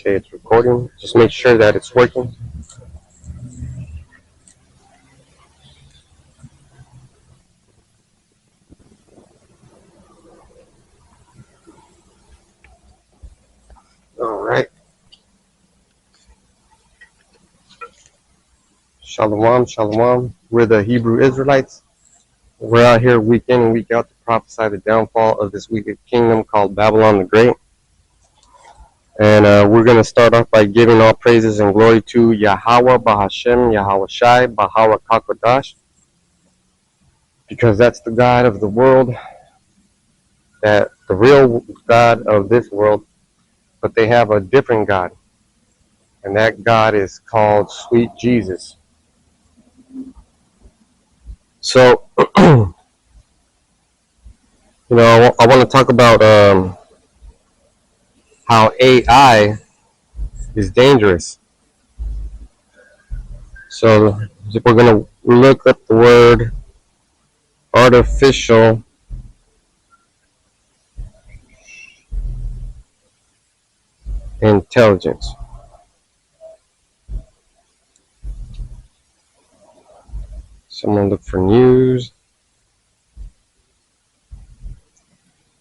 Okay, it's recording. Just make sure that it's working. All right. Shalom, shalom. We're the Hebrew Israelites. We're out here week in and week out to prophesy the downfall of this wicked kingdom called Babylon the Great. And we're going to start off by giving all praises and glory to Yahweh, Bahashem, Yahweh Shai, Bahawa Kakodash, because that's the God of the world, that the real God of this world, but they have a different God, and that God is called Sweet Jesus. So, I want to talk about how AI is dangerous. So we're going to look up the word artificial intelligence. Someone look for news.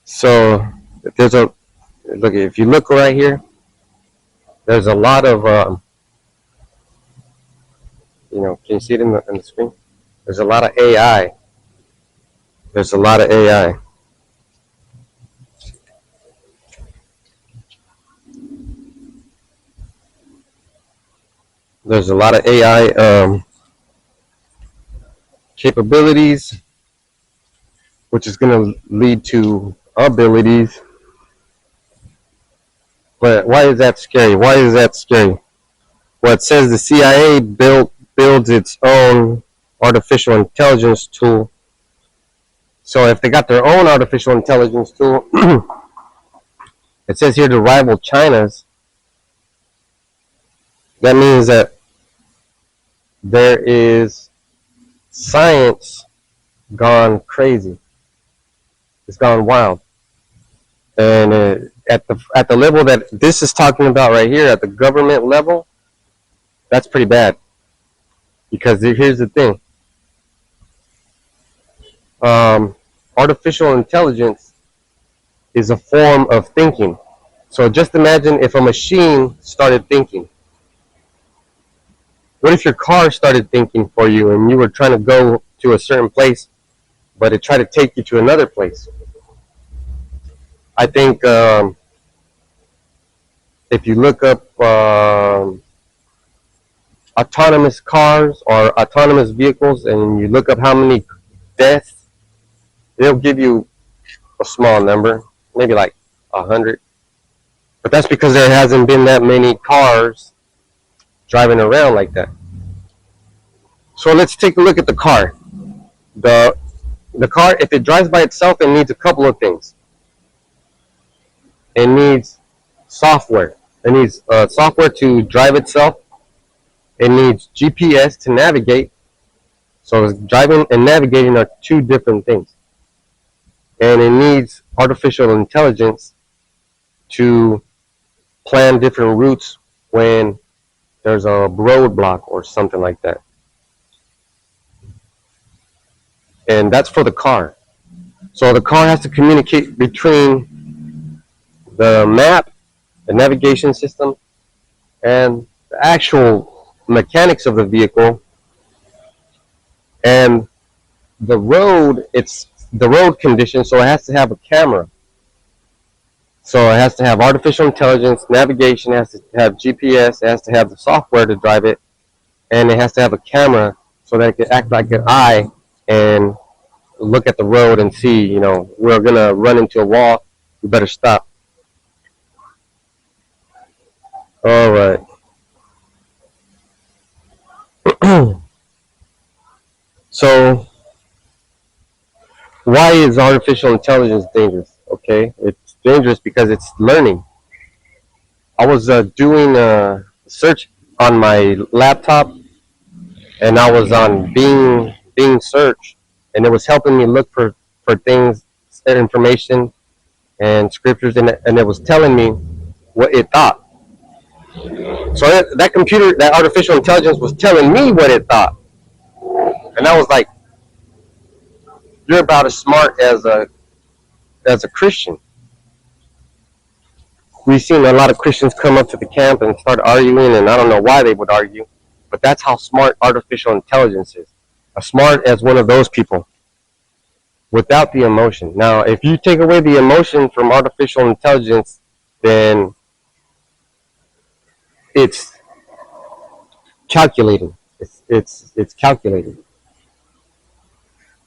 So if you look right here, there's a lot of, can you see it in the screen? There's a lot of AI. There's a lot of AI. There's a lot of AI capabilities, which is going to lead to abilities. But why is that scary? Why is that scary? Well, it says the CIA builds its own artificial intelligence tool. So if they got their own artificial intelligence tool, it says here to rival China's. That means that there is science gone crazy. It's gone wild. And at the level that this is talking about right here, at the government level, that's pretty bad. Because here's the thing. Artificial intelligence is a form of thinking. So just imagine if a machine started thinking. What if your car started thinking for you and you were trying to go to a certain place, but it tried to take you to another place? I think if you look up autonomous cars or autonomous vehicles and you look up how many deaths, it'll give you a small number, maybe like 100. But that's because there hasn't been that many cars driving around like that. So let's take a look at the car. The car, if it drives by itself, it needs a couple of things. It needs software. It needs software to drive itself. It needs GPS to navigate. So driving and navigating are two different things. And it needs artificial intelligence to plan different routes when there's a roadblock or something like that. And that's for the car. So the car has to communicate between the map, the navigation system, and the actual mechanics of the vehicle. And the road, it's the road condition, so it has to have a camera. So it has to have artificial intelligence, navigation, it has to have GPS, it has to have the software to drive it, and it has to have a camera so that it can act like an eye and look at the road and see, we're going to run into a wall, we better stop. All right. So, why is artificial intelligence dangerous? Okay, it's dangerous because it's learning. I was doing a search on my laptop, and I was on Bing search, and it was helping me look for things, information, and scriptures, and it was telling me what it thought. So that computer, that artificial intelligence was telling me what it thought. And I was like, you're about as smart as a Christian. We've seen a lot of Christians come up to the camp and start arguing, and I don't know why they would argue, but that's how smart artificial intelligence is. As smart as one of those people without the emotion. Now, if you take away the emotion from artificial intelligence, then it's calculated. It's calculated.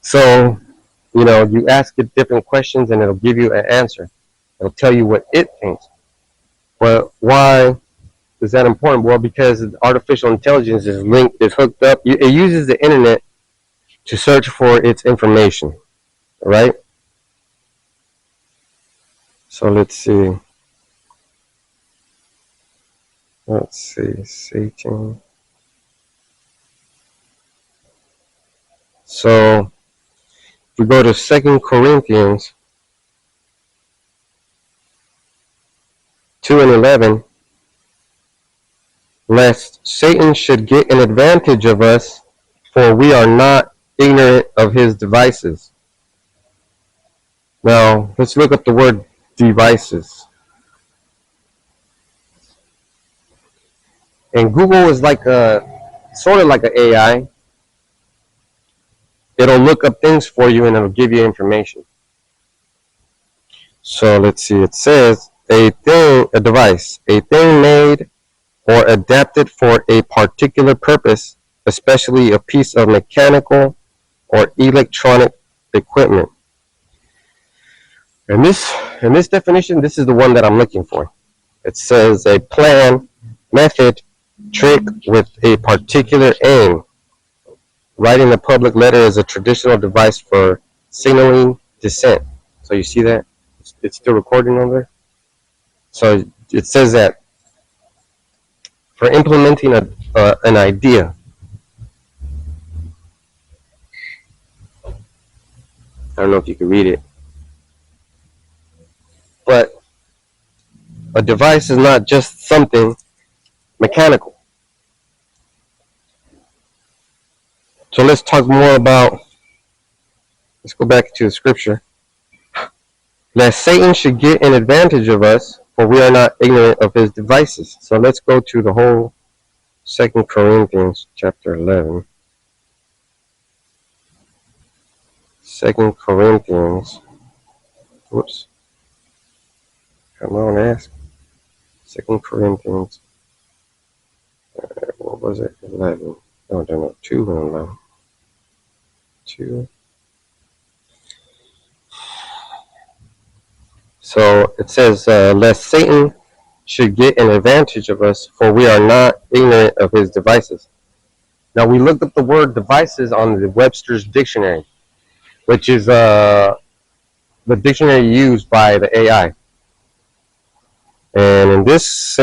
So, you ask it different questions and it'll give you an answer. It'll tell you what it thinks. But why is that important? Well, because artificial intelligence is hooked up. It uses the internet to search for its information, right? So let's see. Satan. So if we go to 2 Corinthians 2:11, lest Satan should get an advantage of us, for we are not ignorant of his devices. Now, let's look up the word devices. And Google is like sort of like an AI. It'll look up things for you and it'll give you information. So let's see, it says a device, a thing made or adapted for a particular purpose, especially a piece of mechanical or electronic equipment. And this definition, this is the one that I'm looking for. It says a plan, method, trick with a particular aim. Writing a public letter is a traditional device for signaling dissent. So you see that? It's still recording over there. So it says that for implementing an idea. I don't know if you can read it. But a device is not just something mechanical. So let's talk more about, let's go back to the scripture. Lest Satan should get an advantage of us, for we are not ignorant of his devices. So let's go to the whole 2 Corinthians chapter 11. 2 Corinthians, whoops, come on, ask. 2 Corinthians, what was it, 11? No, 2 and 11. 2. So it says, lest Satan should get an advantage of us, for we are not ignorant of his devices. Now we looked up the word devices on the Webster's dictionary, which is the dictionary used by the AI. And in this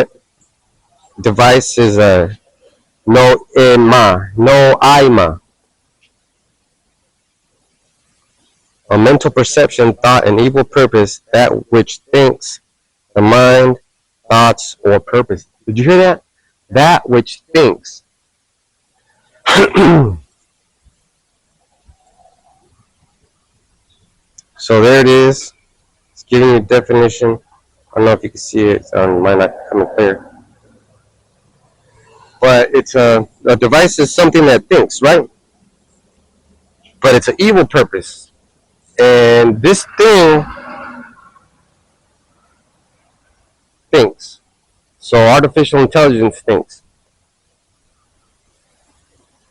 device is no ima. A mental perception, thought, and evil purpose, that which thinks, the mind, thoughts, or purpose. Did you hear that? That which thinks. So there it is. It's giving you a definition. I don't know if you can see it. It might not come clear. But it's a device is something that thinks, right? But it's an evil purpose. And this thing thinks. So artificial intelligence thinks.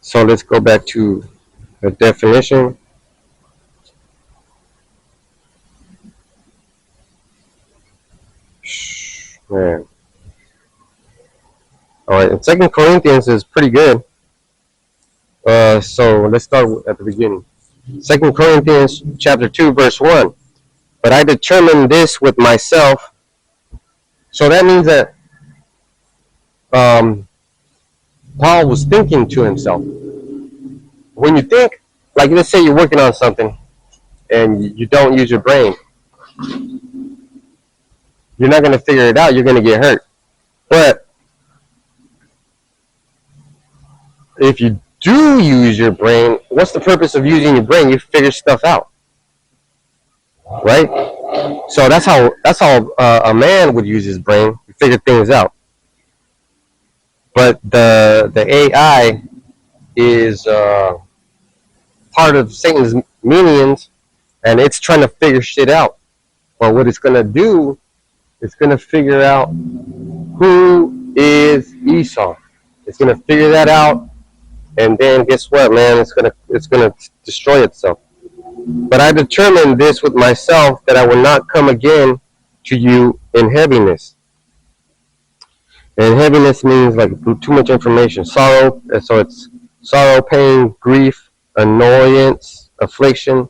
So let's go back to the definition. Man. Alright, and 2 Corinthians is pretty good. So let's start at the beginning. 2 Corinthians chapter 2, verse 1. But I determined this with myself. So that means that Paul was thinking to himself. When you think, like let's say you're working on something and you don't use your brain, you're not going to figure it out. You're going to get hurt. But if you do use your brain, what's the purpose of using your brain? You figure stuff out, right? So that's how a man would use his brain to figure things out. But the AI is part of Satan's minions, and it's trying to figure shit out. But what it's gonna do, it's gonna figure out who is Esau. It's gonna figure that out, and then guess what, man? It's gonna destroy itself. But I determined this with myself that I will not come again to you in heaviness. And heaviness means like too much information, sorrow. And so it's sorrow, pain, grief, annoyance, affliction.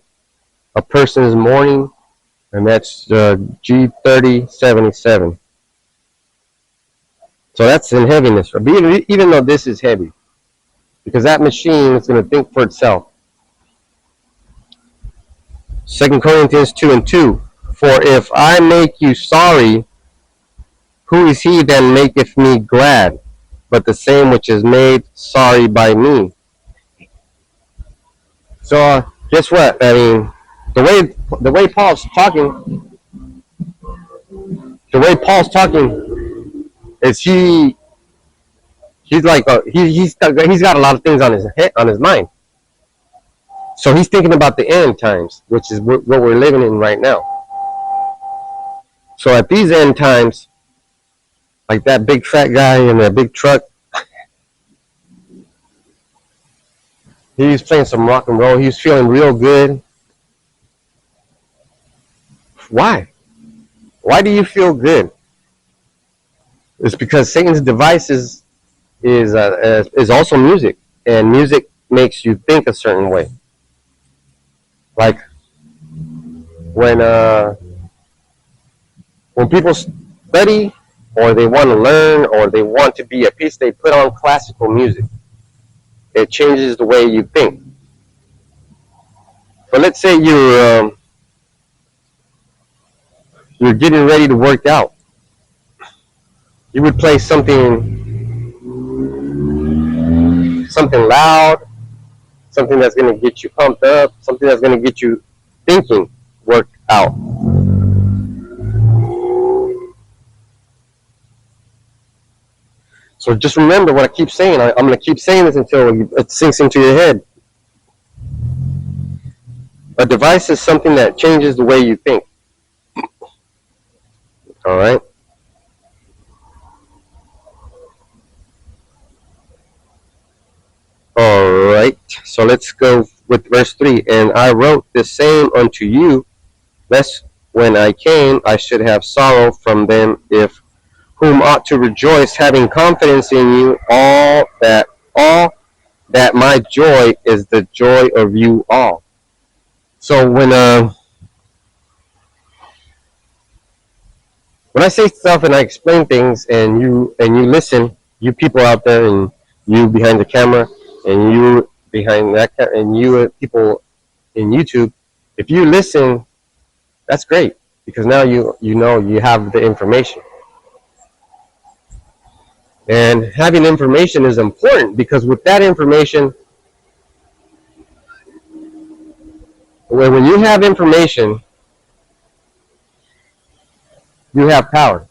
A person's mourning, and that's G3077. So that's in heaviness, even though this is heavy, because that machine is going to think for itself. 2 Corinthians 2:2. For if I make you sorry, who is he that maketh me glad, but the same which is made sorry by me? So guess what? I mean, the way Paul's talking, is he's like he's got a lot of things on his head, on his mind. So he's thinking about the end times, which is what we're living in right now. So at these end times, like that big fat guy in that big truck, he was playing some rock and roll. He was feeling real good. Why? Why do you feel good? It's because Satan's devices is also music, and music makes you think a certain way. Like when people study, or they want to learn, or they want to be at peace, they put on classical music. It changes the way you think. But let's say you're getting ready to work out. You would play something loud, something that's going to get you pumped up, something that's going to get you thinking work out. So just remember what I keep saying. I'm going to keep saying this until it sinks into your head. A device is something that changes the way you think. All right? All right. So let's go with verse 3. And I wrote the same unto you, lest when I came I should have sorrow from them, if whom ought to rejoice, having confidence in you, all that my joy is the joy of you all. So when I say stuff and I explain things, and you listen, you people out there, and you behind the camera, and you behind that, and you people in YouTube, if you listen, that's great, because now you know you have the information. And having information is important, because with that information, when you have information, you have power.